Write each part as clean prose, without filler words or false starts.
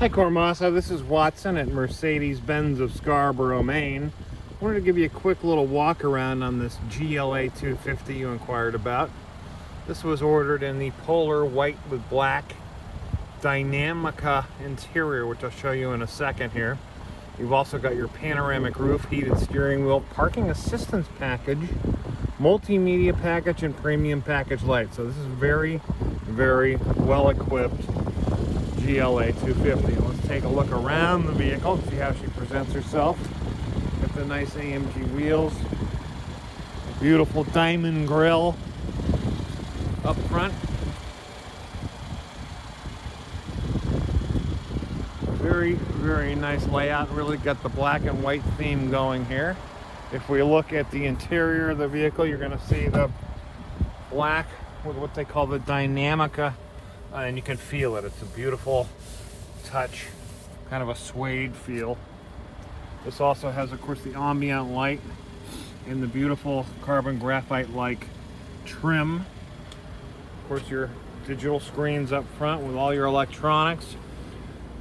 Hi Cormasa, this is Watson at Mercedes-Benz of Scarborough, Maine. I wanted to give you a quick little walk around on this GLA 250 you inquired about. This was ordered in the polar white with black Dynamica interior, which I'll show you in a second here. You've also got your panoramic roof, heated steering wheel, parking assistance package, multimedia package, and premium package light. So this is very, very well equipped GLA 250. Let's take a look around the vehicle and see how she presents herself. Got the nice AMG wheels, beautiful diamond grille up front. Very, very nice layout. Really got the black and white theme going here. If we look at the interior of the vehicle, you're going to see the black with what they call the Dynamica, and you can feel it. It's a beautiful touch, kind of a suede feel. This also has, of course, the ambient light and the beautiful carbon graphite-like trim. Of course, your digital screens up front with all your electronics.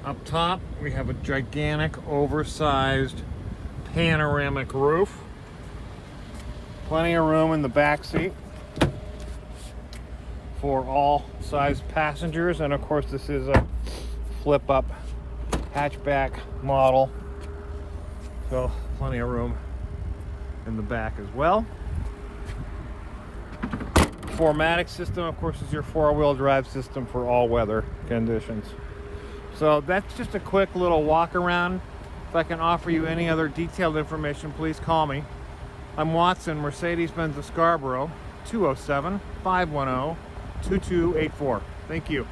Up top, we have a gigantic, oversized panoramic roof. Plenty of room in the back seat for all size passengers, and of course this is a flip-up hatchback model, so plenty of room in the back as well. 4MATIC system, of course, is your four-wheel drive system for all weather conditions. So that's just a quick little walk around. If I can offer you any other detailed information, please call me. I'm Watson, Mercedes-Benz of Scarborough, 207-510-2284. Thank you.